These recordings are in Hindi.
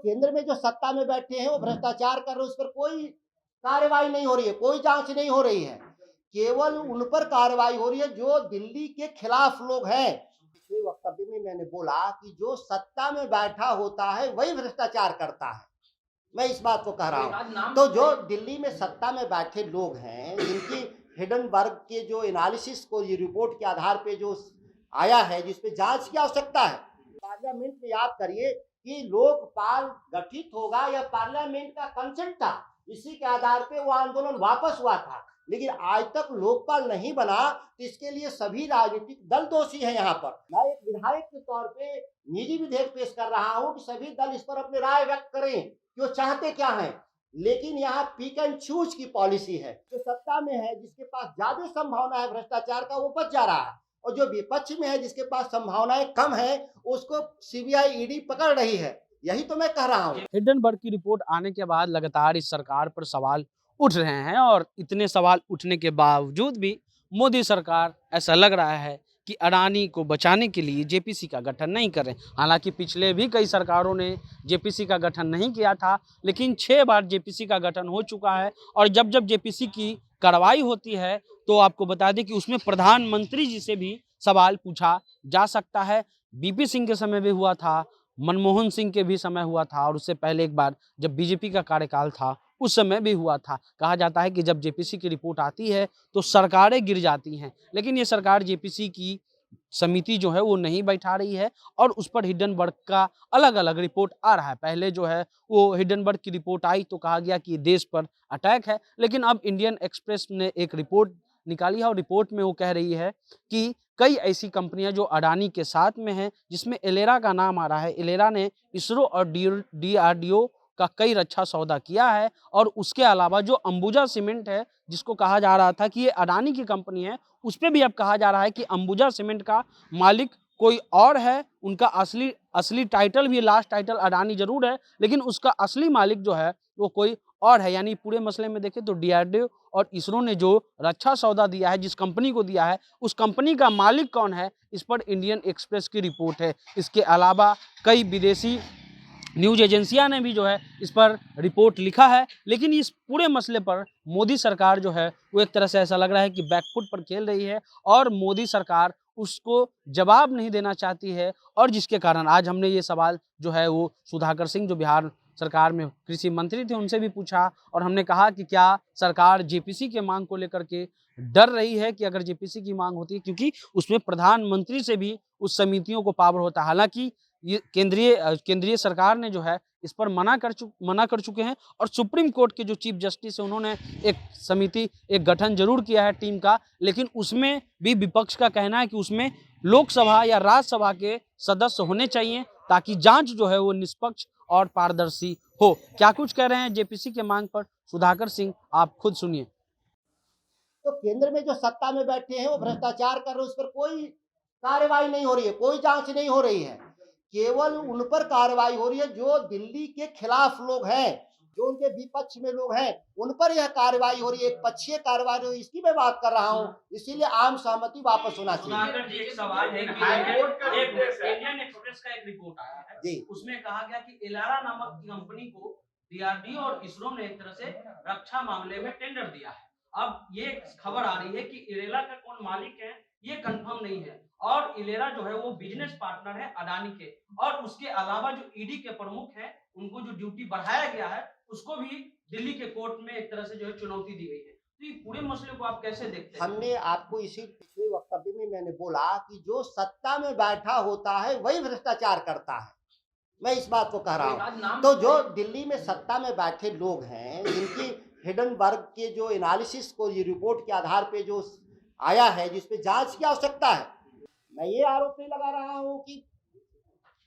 केंद्र में जो सत्ता में बैठे हैं वो भ्रष्टाचार कर रहे हैं, उस पर कोई कार्रवाई नहीं हो रही है, कोई जांच नहीं हो रही है। केवल उन पर कार्रवाई हो रही है जो दिल्ली के खिलाफ लोग हैं। पिछले वक्तव्य में मैंने बोला कि जो सत्ता में बैठा होता है वही भ्रष्टाचार करता है, मैं इस बात को कह रहा हूँ। तो जो दिल्ली में सत्ता में बैठे लोग हैं, जिनकी हिडनबर्ग के जो एनालिसिस को ये रिपोर्ट के आधार पे जो आया है, जिसपे जांच की आवश्यकता है, पार्लियामेंट में याद करिए कि लोकपाल गठित होगा या पार्लियामेंट का कंसेंट था, इसी के आधार पे वो आंदोलन वापस हुआ था। लेकिन आज तक लोकपाल नहीं बना, तो इसके लिए सभी राजनीतिक दल दोषी हैं। यहाँ पर मैं एक विधायक के तौर पे निजी विधेयक पेश कर रहा हूँ कि सभी दल इस पर अपनी राय व्यक्त करें कि वो चाहते क्या हैं। लेकिन यहाँ पिक एंड चूज की पॉलिसी है। जो सत्ता में है, जिसके पास ज्यादा संभावना है भ्रष्टाचार का, वो बच जा रहा है, और जो विपक्ष में है, जिसके पास संभावनाएं कम है, उसको सीबीआई ईडी पकड़ रही है। यही तो मैं कह रहा हूँ। हिडनबर्ग की रिपोर्ट आने के बाद लगातार इस सरकार पर सवाल उठ रहे हैं और इतने सवाल उठने के बावजूद भी मोदी सरकार ऐसा लग रहा है कि अडानी को बचाने के लिए जेपीसी का गठन नहीं कर रहे। हालांकि पिछले भी कई सरकारों ने जेपीसी का गठन नहीं किया था, लेकिन 6 बार जेपीसी का गठन हो चुका है। और जब जब जेपीसी की कार्रवाई होती है तो आपको बता दें कि उसमें प्रधानमंत्री जी से भी सवाल पूछा जा सकता है। बीपी सिंह के समय भी हुआ था, मनमोहन सिंह के भी समय हुआ था, और उससे पहले एक बार जब बीजेपी का कार्यकाल था उस समय भी हुआ था। कहा जाता है कि जब जेपीसी की रिपोर्ट आती है तो सरकारें गिर जाती हैं, लेकिन ये सरकार जेपीसी की समिति जो है वो नहीं बैठा रही है और उस पर हिडनबर्ग का अलग अलग रिपोर्ट आ रहा है। पहले जो है वो हिडनबर्ग की रिपोर्ट आई तो कहा गया कि देश पर अटैक है, लेकिन अब इंडियन एक्सप्रेस ने एक रिपोर्ट निकाली है और रिपोर्ट में वो कह रही है कि कई ऐसी कंपनियां जो अडानी के साथ में हैं, जिसमें इलेरा का नाम आ रहा है। इलेरा ने इसरो और डीआरडीओ का कई रक्षा सौदा किया है, और उसके अलावा जो अंबुजा सीमेंट है, जिसको कहा जा रहा था कि ये अडानी की कंपनी है, उस पर भी अब कहा जा रहा है कि अंबुजा सीमेंट का मालिक कोई और है। उनका असली टाइटल भी, लास्ट टाइटल अडानी जरूर है, लेकिन उसका असली मालिक जो है वो कोई और है। यानी पूरे मसले में देखें तो डीआरडीओ और इसरो ने जो रक्षा सौदा दिया है, जिस कंपनी को दिया है, उस कंपनी का मालिक कौन है, इस पर इंडियन एक्सप्रेस की रिपोर्ट है। इसके अलावा कई विदेशी न्यूज एजेंसियां ने भी जो है इस पर रिपोर्ट लिखा है। लेकिन इस पूरे मसले पर मोदी सरकार जो है वो एक तरह से ऐसा लग रहा है कि बैकफुट पर खेल रही है और मोदी सरकार उसको जवाब नहीं देना चाहती है, और जिसके कारण आज हमने ये सवाल जो है वो सुधाकर सिंह, जो बिहार सरकार में कृषि मंत्री थे, उनसे भी पूछा। और हमने कहा कि क्या सरकार जेपीसी के मांग को लेकर के डर रही है कि अगर जेपीसी की मांग होती है, क्योंकि उसमें प्रधानमंत्री से भी उस समितियों को पावर होता है। हालांकि ये केंद्रीय सरकार ने जो है इस पर मना कर चुके हैं, और सुप्रीम कोर्ट के जो चीफ जस्टिस है उन्होंने एक समिति, एक गठन जरूर किया है टीम का, लेकिन उसमें भी विपक्ष का कहना है कि उसमें लोकसभा या राज्यसभा के सदस्य होने चाहिए, ताकि जांच जो है वो निष्पक्ष और पारदर्शी हो। क्या कुछ कह रहे हैं जेपीसी के मांग पर सुधाकर सिंह, आप खुद सुनिए। तो केंद्र में जो सत्ता में बैठे हैं वो भ्रष्टाचार कर रहे हैं, उस पर कोई कार्रवाई नहीं हो रही है, कोई जांच नहीं हो रही है। केवल उन पर कार्रवाई हो रही है जो दिल्ली के खिलाफ लोग हैं, जो उनके विपक्ष में लोग हैं, उन पर यह कार्रवाई हो रही है, एक पक्षीय कार्रवाई हो रही है। इसकी मैं बात कर रहा हूँ, इसीलिए आम सहमति वापस होना चाहिए। एक सवाल है कि इंडियन एक्सप्रेस का एक रिपोर्ट आया है जी, उसमें कहा गया कि इलारा नामक कंपनी को डीआरडीओ और इसरो ने एक तरह से रक्षा मामले में टेंडर दिया है। अब ये खबर आ रही है कि इरेला का कौन मालिक है ये कंफर्म नहीं है, और इलेरा जो है वो बिजनेस पार्टनर है अडानी के, और उसके अलावा जो ईडी के प्रमुख हैं उनको जो ड्यूटी बढ़ाया गया है उसको भी दिल्ली के कोर्ट में एक तरह से जो है चुनौती दी गई है। तो ये पूरे मसले को आप कैसे देखते हैं? हमने आपको इसी पिछले वक्तव्य में मैंने बोला कि जो सत्ता में बैठा होता है वही भ्रष्टाचार करता है, मैं इस बात को कह रहा हूँ। तो जो दिल्ली में सत्ता में बैठे लोग हैं, जिनकी हिडनबर्ग के जो एनालिसिस को ये रिपोर्ट के आधार पे जो आया है, जिसपे जांच की आवश्यकता है, मैं ये आरोप नहीं लगा रहा हूँ कि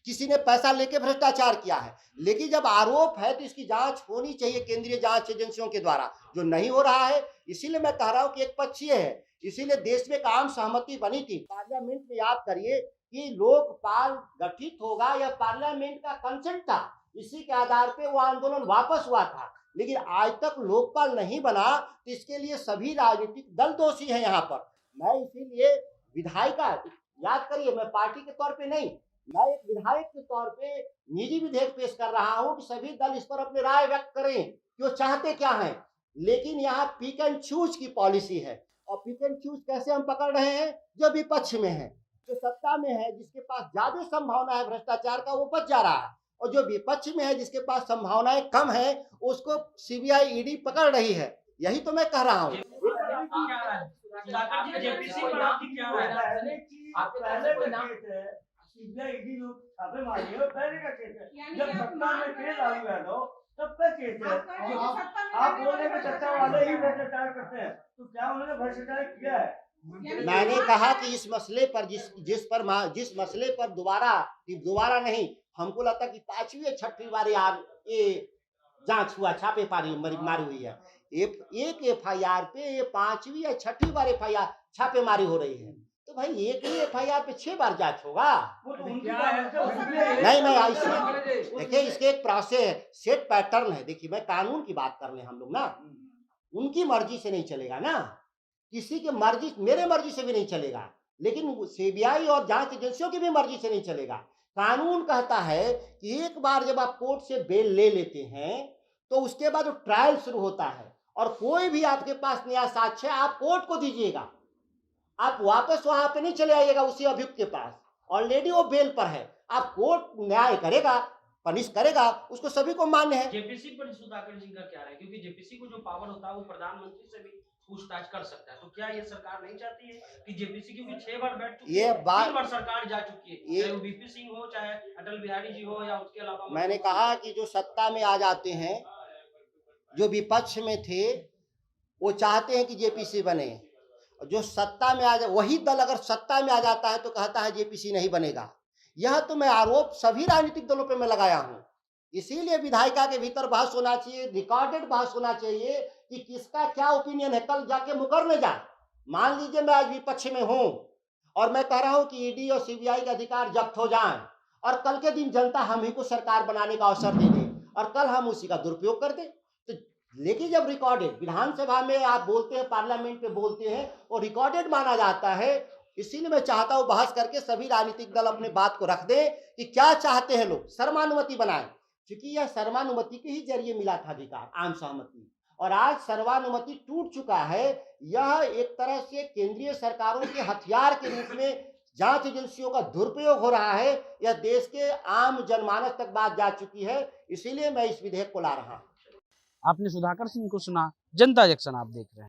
किसी ने पैसा लेके भ्रष्टाचार किया है, लेकिन जब आरोप है तो इसकी जांच होनी चाहिए केंद्रीय जांच एजेंसियों के द्वारा, जो नहीं हो रहा है। इसीलिए मैं कह रहा हूँ कि एक पक्षीय है, इसीलिए देश में एक आम सहमति बनी थी। पार्लियामेंट में याद करिए कि लोकपाल गठित होगा या पार्लियामेंट का कंसेंट था, इसी के आधार पे वो आंदोलन वापस हुआ था। लेकिन आज तक लोकपाल नहीं बना, तो इसके लिए सभी राजनीतिक दल दोषी हैं यहाँ पर। मैं इसीलिए विधायिका, याद करिए, मैं पार्टी के तौर पे नहीं, मैं एक विधायक के तौर पे निजी विधेयक पेश कर रहा हूं कि सभी दल इस पर अपनी राय व्यक्त करें कि वो चाहते क्या हैं। लेकिन यहाँ पिक एंड चूज की पॉलिसी है, और पिक एंड चूज कैसे हम पकड़ रहे हैं? जो विपक्ष में है, जो सत्ता में है, जिसके पास ज्यादा संभावना है भ्रष्टाचार का, वो बच जा रहा है, और जो विपक्ष में है, जिसके पास संभावनाएं कम है, उसको सीबीआई ईडी पकड़ रही है। यही तो मैं कह रहा हूँ। सीबीआई ईडी लोग छापे मारी है, पहले का केस है। जब सत्ता में थे लालू यादव तब का केस है। आप बोल रहे हैं सत्ता वाले ही भ्रष्टाचार करते हैं, तो क्या उन्होंने भ्रष्टाचार किया है? मैंने कहा कि इस मसले पर जिस मसले पर दोबारा नहीं, हमको लगता कि 5वीं या 6वीं बार यार ये जांच हुआ, छापे मारी हुई है। एक एफआईआर पे ये 5वीं या 6वीं बार एफआईआर छापेमारी हो रही है। तो भाई एक ही एफआईआर पे 6 बार जांच होगा? नहीं ऐसे देखिए, इसके एक प्रोसेस है, सेट पैटर्न है। देखिए, मैं कानून की बात कर रहे हैं हम लोग ना, उनकी मर्जी से नहीं चलेगा ना, किसी की मर्जी, मेरे मर्जी से भी नहीं चलेगा, लेकिन सीबीआई और जांच एजेंसियों की भी मर्जी से नहीं चलेगा। कानून कहता है कि एक बार जब आप कोर्ट से बेल ले लेते हैं तो उसके बाद ट्रायल शुरू होता है, और कोई भी आपके पास नया साक्ष्य आप कोर्ट को दीजिएगा, आप वापस वहां पे नहीं चले आइएगा उसी अभियुक्त के पास, ऑलरेडी वो बेल पर है। आप कोर्ट न्याय करेगा, पनिश करेगा, उसको सभी को मान्य है। जेपीसी पर सुधाकर सिंह का क्या है? क्योंकि जेपीसी को जो पावर होता है वो प्रधानमंत्री से भी पूछताछ कर सकता है, तो क्या ये सरकार नहीं चाहती है कि जेपीसी, क्योंकि 6 बार बैठ चुकी है, 3 बार सरकार जा चुकी है, चाहे वो बीपी सिंह हो, चाहे अटल बिहारी जी हो, या उसके अलावा मैंने कहा कि जो सत्ता में आ जाते हैं, जो विपक्ष में थे, वो चाहते हैं कि जेपीसी बने। जो सत्ता में आ जाए, वही दल अगर सत्ता में आ जाता है तो कहता है जेपीसी नहीं बनेगा। यह तो मैं आरोप सभी राजनीतिक दलों पे मैं लगाया हूं। इसीलिए विधायिका के भीतर बहस होना चाहिए, रिकॉर्डेड बहस होना चाहिए कि किसका क्या ओपिनियन है। कल जाके मुकर न जाए। मान लीजिए मैं आज विपक्ष में हूं और मैं कह रहा हूं कि ईडी और सीबीआई के अधिकार जब्त हो जाएं, और कल के दिन जनता हम ही को सरकार बनाने का अवसर दे दे, और कल हम उसी का दुरुपयोग कर दें। तो लेकिन जब रिकॉर्डेड विधानसभा में आप बोलते हैं, पार्लियामेंट में बोलते हैं, और रिकॉर्डेड माना जाता है, इसीलिए मैं चाहता हूं बहस करके सभी राजनीतिक दल अपने बात को रख दें कि क्या चाहते हैं लोग, सर्वानुमति बनाएं, क्योंकि यह सर्वानुमति के ही जरिए मिला था अधिकार, आम सहमति, और आज सर्वानुमति टूट चुका है। यह एक तरह से केंद्रीय सरकारों के हथियार के रूप में जांच एजेंसियों का दुरुपयोग हो रहा है। यह देश के आम जनमानस तक बात जा चुकी है, इसीलिए मैं इस विधेयक को ला रहा हूं। आपने सुधाकर सिंह को सुना, जनता जंक्शन आप देख रहे हैं।